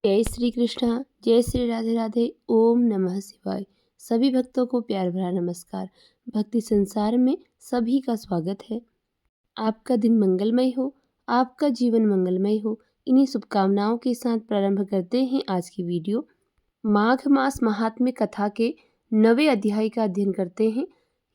जय श्री कृष्णा, जय श्री राधे राधे, ओम नमः शिवाय। सभी भक्तों को प्यार भरा नमस्कार। भक्ति संसार में सभी का स्वागत है। आपका दिन मंगलमय हो, आपका जीवन मंगलमय हो। इन्हीं शुभकामनाओं के साथ प्रारंभ करते हैं आज की वीडियो। माघ मास महात्म्य कथा के 9वें अध्याय का अध्ययन करते हैं।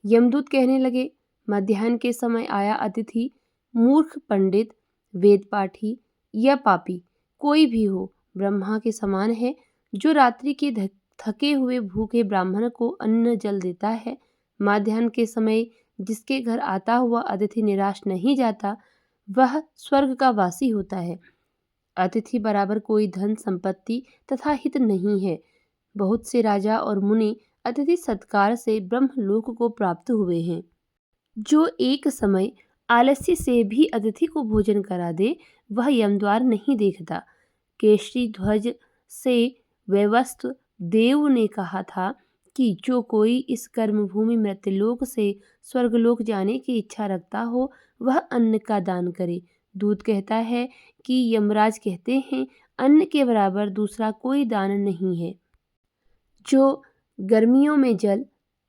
यमदूत कहने लगे, मध्याह्न के समय आया अतिथि, मूर्ख पंडित, वेद पाठी या पापी कोई भी हो, ब्रह्मा के समान है, जो रात्रि के थके हुए भूखे ब्राह्मण को अन्न जल देता है। मध्याह्न के समय जिसके घर आता हुआ अतिथि निराश नहीं जाता, वह स्वर्ग का वासी होता है। अतिथि बराबर कोई धन संपत्ति तथा हित नहीं है। बहुत से राजा और मुनि अतिथि सत्कार से ब्रह्मलोक को प्राप्त हुए हैं। जो एक समय आलस्य से भी अतिथि को भोजन करा दे, वह यमद्वार नहीं देखता। केशरी ध्वज से वैवस्व देव ने कहा था कि जो कोई इस कर्मभूमि मृत्युलोक से स्वर्गलोक जाने की इच्छा रखता हो, वह अन्न का दान करे। दूत कहता है कि यमराज कहते हैं, अन्न के बराबर दूसरा कोई दान नहीं है। जो गर्मियों में जल,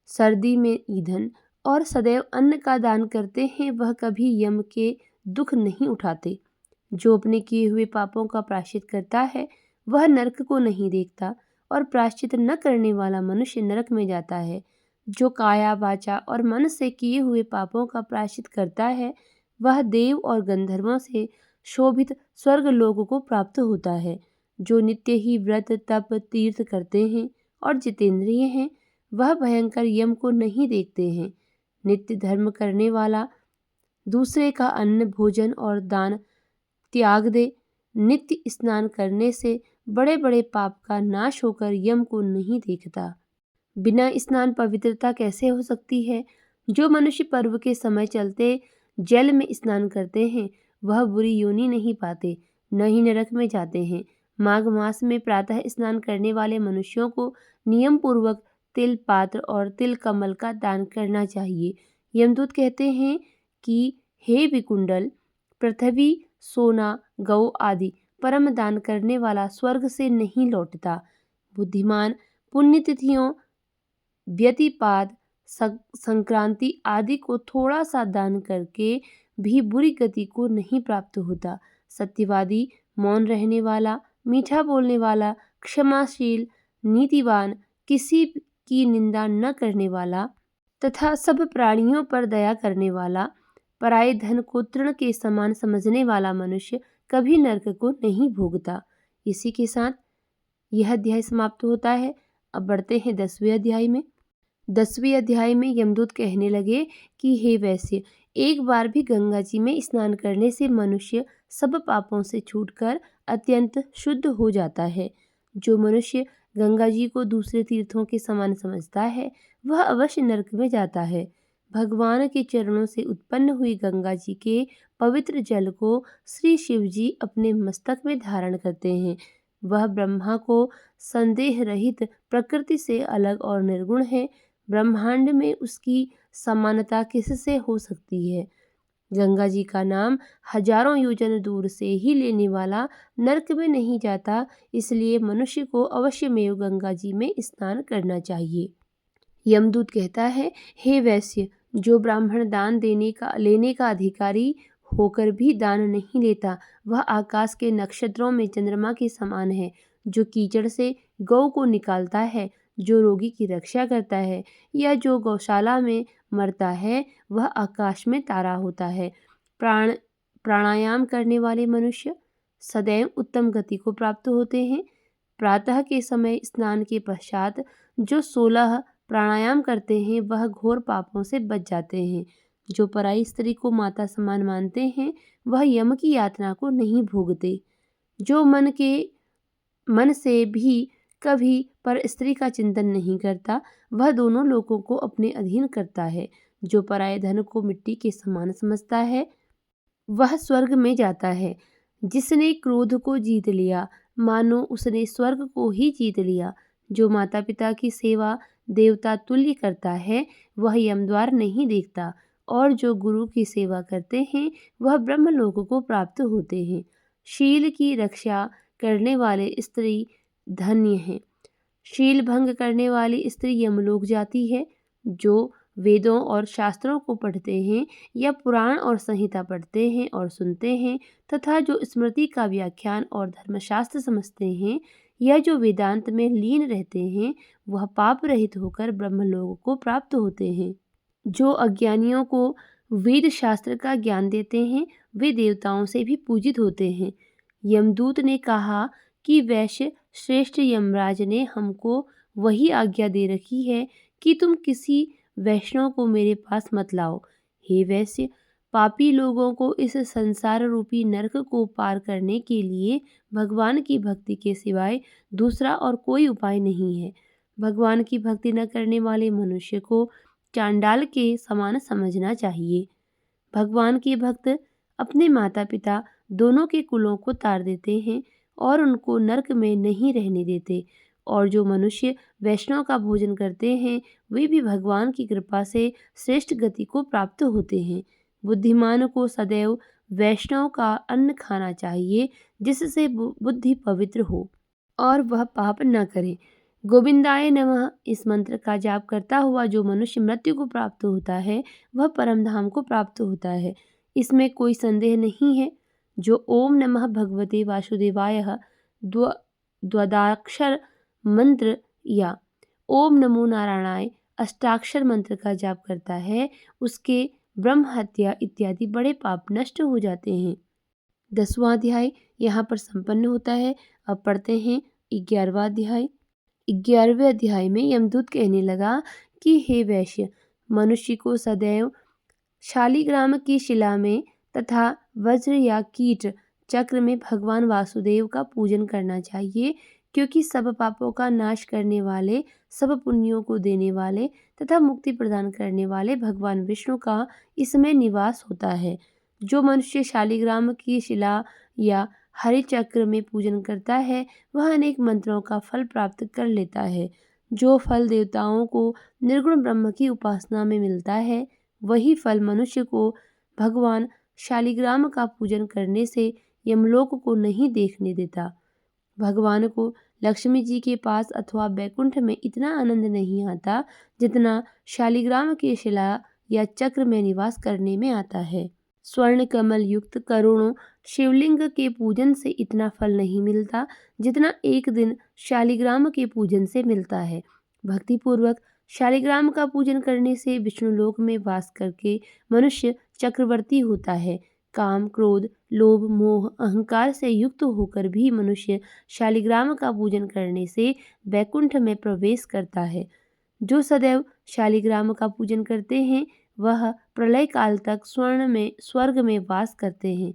सर्दी में ईंधन और सदैव अन्न का दान करते हैं, वह कभी यम के दुख नहीं उठाते। जो अपने किए हुए पापों का प्रायश्चित करता है, वह नरक को नहीं देखता, और प्रायश्चित न करने वाला मनुष्य नरक में जाता है। जो काया वाचा और मन से किए हुए पापों का प्रायश्चित करता है, वह देव और गंधर्वों से शोभित स्वर्ग लोक को प्राप्त होता है। जो नित्य ही व्रत तप तीर्थ करते हैं और जितेंद्रिय हैं, वह भयंकर यम को नहीं देखते हैं। नित्य धर्म करने वाला दूसरे का अन्न भोजन और दान त्याग दे। नित्य स्नान करने से बड़े बड़े पाप का नाश होकर यम को नहीं देखता। बिना स्नान पवित्रता कैसे हो सकती है? जो मनुष्य पर्व के समय चलते जल में स्नान करते हैं, वह बुरी योनि नहीं पाते, न ही नरक में जाते हैं। माघ मास में प्रातः स्नान करने वाले मनुष्यों को नियम पूर्वक तिल पात्र और तिल कमल का दान करना चाहिए। यमदूत कहते हैं कि हे विकुंडल, पृथ्वी, सोना, गौ आदि परम दान करने वाला स्वर्ग से नहीं लौटता। बुद्धिमान पुण्यतिथियों, व्यतिपात, संक्रांति आदि को थोड़ा सा दान करके भी बुरी गति को नहीं प्राप्त होता। सत्यवादी, मौन रहने वाला, मीठा बोलने वाला, क्षमाशील, नीतिवान, किसी की निंदा न करने वाला तथा सब प्राणियों पर दया करने वाला, पराये धन को तृण के समान समझने वाला मनुष्य कभी नरक को नहीं भोगता। इसी के साथ यह अध्याय समाप्त होता है। अब बढ़ते हैं 10वें अध्याय में। 10वें अध्याय में यमदूत कहने लगे कि हे वैश्य, एक बार भी गंगा जी में स्नान करने से मनुष्य सब पापों से छूटकर अत्यंत शुद्ध हो जाता है। जो मनुष्य गंगा जी को दूसरे तीर्थों के समान समझता है, वह अवश्य नरक में जाता है। भगवान के चरणों से उत्पन्न हुई गंगा जी के पवित्र जल को श्री शिव जी अपने मस्तक में धारण करते हैं। वह ब्रह्मा को संदेह रहित प्रकृति से अलग और निर्गुण है। ब्रह्मांड में उसकी समानता किससे हो सकती है? गंगा जी का नाम हजारों योजन दूर से ही लेने वाला नरक में नहीं जाता, इसलिए मनुष्य को अवश्यमेव गंगा जी में स्नान करना चाहिए। यमदूत कहता है, हे वैश्य, जो ब्राह्मण दान लेने का अधिकारी होकर भी दान नहीं लेता, वह आकाश के नक्षत्रों में चंद्रमा के समान है। जो कीचड़ से गौ को निकालता है, जो रोगी की रक्षा करता है, या जो गौशाला में मरता है, वह आकाश में तारा होता है। प्राणायाम करने वाले मनुष्य सदैव उत्तम गति को प्राप्त होते हैं। प्रातः के समय स्नान के पश्चात जो 16 प्राणायाम करते हैं, वह घोर पापों से बच जाते हैं। जो पराई स्त्री को माता समान मानते हैं, वह यम की यातना को नहीं भोगते। जो मन से भी कभी पर स्त्री का चिंतन नहीं करता, वह दोनों लोगों को अपने अधीन करता है। जो पराये धन को मिट्टी के समान समझता है, वह स्वर्ग में जाता है। जिसने क्रोध को जीत लिया, मानो उसने स्वर्ग को ही जीत लिया। जो माता पिता की सेवा देवता तुल्य करता है, वह यमद्वार नहीं देखता, और जो गुरु की सेवा करते हैं, वह ब्रह्मलोक को प्राप्त होते हैं। शील की रक्षा करने वाले स्त्री धन्य हैं। शील भंग करने वाली स्त्री यमलोक जाती है। जो वेदों और शास्त्रों को पढ़ते हैं या पुराण और संहिता पढ़ते हैं और सुनते हैं तथा जो स्मृति का व्याख्यान और धर्मशास्त्र समझते हैं या जो वेदांत में लीन रहते हैं, वह पाप रहित होकर ब्रह्मलोक को प्राप्त होते हैं। जो अज्ञानियों को वेद शास्त्र का ज्ञान देते हैं, वे देवताओं से भी पूजित होते हैं। यमदूत ने कहा कि वैश्य श्रेष्ठ यमराज ने हमको वही आज्ञा दे रखी है कि तुम किसी वैष्णव को मेरे पास मत लाओ। हे वैश्य, पापी लोगों को इस संसार रूपी नरक को पार करने के लिए भगवान की भक्ति के सिवाय दूसरा और कोई उपाय नहीं है। भगवान की भक्ति न करने वाले मनुष्य को चांडाल के समान समझना चाहिए। भगवान के भक्त अपने माता पिता दोनों के कुलों को तार देते हैं और उनको नरक में नहीं रहने देते। और जो मनुष्य वैष्णव का भोजन करते हैं, वे भी भगवान की कृपा से श्रेष्ठ गति को प्राप्त होते हैं। बुद्धिमान को सदैव वैष्णव का अन्न खाना चाहिए, जिससे बुद्धि पवित्र हो और वह पाप न करे। गोविंदाय नमः इस मंत्र का जाप करता हुआ जो मनुष्य मृत्यु को प्राप्त होता है, वह परम धाम को प्राप्त होता है। इसमें कोई संदेह नहीं है। जो ओम नमः भगवते वासुदेवाय द्वदाक्षर मंत्र या ओम नमो नारायणाय अष्टाक्षर मंत्र का जाप करता है, उसके ब्रह्म हत्या इत्यादि बड़े पाप नष्ट हो जाते हैं। 10वां अध्याय यहाँ पर संपन्न होता है। अब पढ़ते हैं 11वां अध्याय। 11वें अध्याय में यमदूत कहने लगा कि हे वैश्य, मनुष्य को सदैव शालिग्राम की शिला में तथा वज्र या कीट चक्र में भगवान वासुदेव का पूजन करना चाहिए, क्योंकि सब पापों का नाश करने वाले, सब पुण्यों को देने वाले तथा मुक्ति प्रदान करने वाले भगवान विष्णु का इसमें निवास होता है। जो मनुष्य शालिग्राम की शिला या हरि चक्र में पूजन करता है, वह अनेक मंत्रों का फल प्राप्त कर लेता है। जो फल देवताओं को निर्गुण ब्रह्म की उपासना में मिलता है, वही फल मनुष्य को भगवान शालिग्राम का पूजन करने से यमलोक को नहीं देखने देता। भगवान को लक्ष्मी जी के पास अथवा बैकुंठ में इतना आनंद नहीं आता जितना शालिग्राम की शिला या चक्र में निवास करने में आता है। स्वर्ण कमल युक्त करोड़ों शिवलिंग के पूजन से इतना फल नहीं मिलता जितना एक दिन शालिग्राम के पूजन से मिलता है। भक्तिपूर्वक शालिग्राम का पूजन करने से विष्णुलोक में वास करके मनुष्य चक्रवर्ती होता है। काम, क्रोध, लोभ, मोह, अहंकार से युक्त होकर भी मनुष्य शालिग्राम का पूजन करने से बैकुंठ में प्रवेश करता है। जो सदैव शालिग्राम का पूजन करते हैं, वह प्रलय काल तक स्वर्ग में वास करते हैं।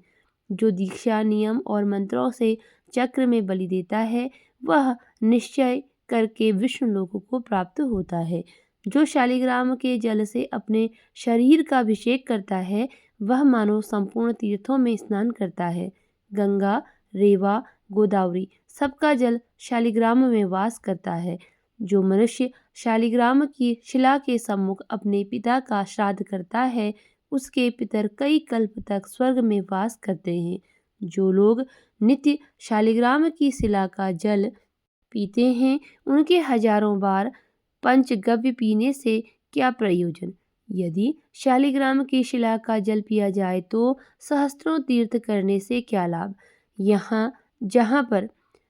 जो दीक्षा, नियम और मंत्रों से चक्र में बलि देता है, वह निश्चय करके विष्णु लोक को प्राप्त होता है। जो शालिग्राम के जल से अपने शरीर का अभिषेक करता है, वह मानो संपूर्ण तीर्थों में स्नान करता है। गंगा, रेवा, गोदावरी सबका जल शालिग्राम में वास करता है। जो मनुष्य शालिग्राम की शिला के सम्मुख अपने पिता का श्राद्ध करता है, उसके पितर कई कल्प तक स्वर्ग में वास करते हैं। जो लोग नित्य शालिग्राम की शिला का जल पीते हैं, उनके हजारों बार पंचगव्य पीने से क्या प्रयोजन। यदि शालिग्राम की शिला का जल पिया जाए तो सहस्त्रों तीर्थ करने से क्या लाभ। यहाँ जहाँ पर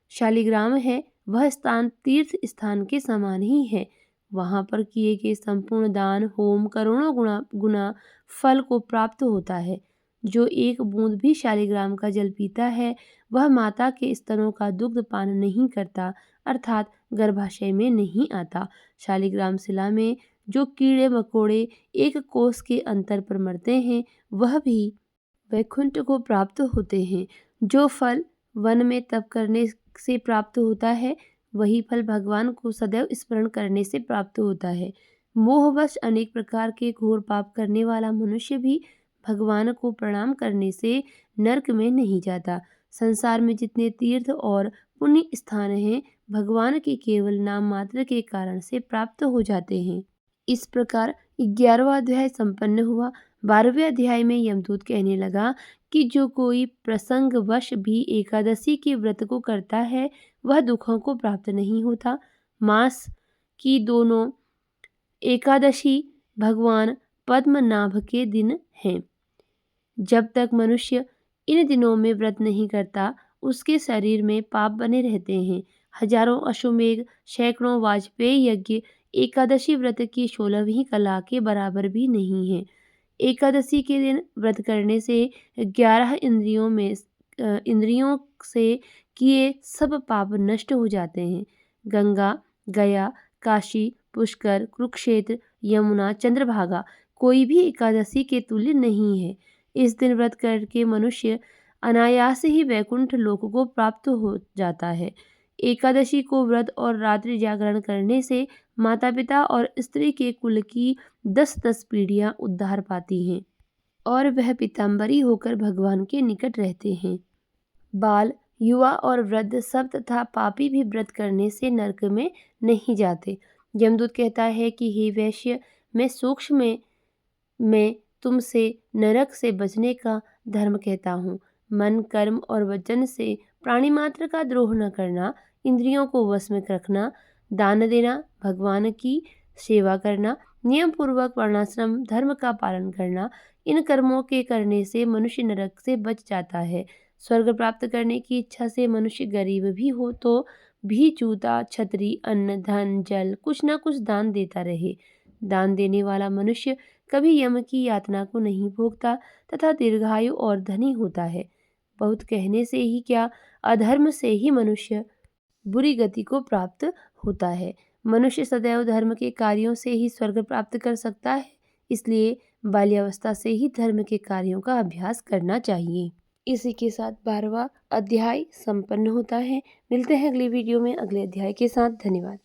शालिग्राम है, वह स्थान तीर्थ स्थान के समान ही है। वहाँ पर किए गए संपूर्ण दान, होम करोड़ों गुना फल को प्राप्त होता है। जो एक बूंद भी शालिग्राम का जल पीता है, वह माता के स्तनों का दुग्ध पान नहीं करता, अर्थात गर्भाशय में नहीं आता। शालिग्राम शिला में जो कीड़े मकोड़े एक कोस के अंतर पर मरते हैं, वह भी वैकुंठ को प्राप्त होते हैं। जो फल वन में तप करने से प्राप्त होता है, वही फल भगवान को सदैव स्मरण करने से प्राप्त होता है। मोहवश अनेक प्रकार के घोर पाप करने वाला मनुष्य भी भगवान को प्रणाम करने से नरक में नहीं जाता। संसार में जितने तीर्थ और पुण्य स्थान हैं, भगवान के केवल नाम मात्र के कारण से प्राप्त हो जाते हैं। इस प्रकार 11वां अध्याय संपन्न हुआ। 12वें अध्याय में यमदूत कहने लगा कि जो कोई प्रसंगवश भी एकादशी के व्रत को करता है वह दुखों को प्राप्त नहीं होता। मास की दोनों एकादशी भगवान पद्मनाभ के दिन हैं। जब तक मनुष्य इन दिनों में व्रत नहीं करता उसके शरीर में पाप बने रहते हैं। हजारों अश्वमेध, सैकड़ों वाजपेयी यज्ञ एकादशी व्रत की 16वीं कला के बराबर भी नहीं है। एकादशी के दिन व्रत करने से 11 इंद्रियों से किए सब पाप नष्ट हो जाते हैं। गंगा, गया, काशी, पुष्कर, कुरुक्षेत्र, यमुना, चंद्रभागा कोई भी एकादशी के तुल्य नहीं है। इस दिन व्रत करके मनुष्य अनायास ही वैकुंठ लोक को प्राप्त हो जाता है। एकादशी को व्रत और रात्रि जागरण करने से माता पिता और स्त्री के कुल की 10-10 पीढ़ियां उद्धार पाती हैं और वह पीताम्बरी होकर भगवान के निकट रहते हैं। बाल, युवा और वृद्ध सब तथा पापी भी व्रत करने से नरक में नहीं जाते। यमदूत कहता है कि हे वैश्य, मैं सूक्ष्म में तुमसे नरक से बचने का धर्म कहता हूँ। मन, कर्म और वचन से प्राणी मात्र का द्रोह न करना, इंद्रियों को वश में रखना, दान देना, भगवान की सेवा करना, नियम पूर्वक वर्णाश्रम धर्म का पालन करना, इन कर्मों के करने से मनुष्य नरक से बच जाता है। स्वर्ग प्राप्त करने की इच्छा से मनुष्य गरीब भी हो तो भी जूता, छतरी, अन्न, धन, जल कुछ न कुछ दान देता रहे। दान देने वाला मनुष्य कभी यम की यातना को नहीं भोगता तथा दीर्घायु और धनी होता है। बहुत कहने से ही क्या, अधर्म से ही मनुष्य बुरी गति को प्राप्त होता है। मनुष्य सदैव धर्म के कार्यों से ही स्वर्ग प्राप्त कर सकता है, इसलिए बाल्यावस्था से ही धर्म के कार्यों का अभ्यास करना चाहिए। इसी के साथ 12वां अध्याय संपन्न होता है। मिलते हैं अगली वीडियो में अगले अध्याय के साथ। धन्यवाद।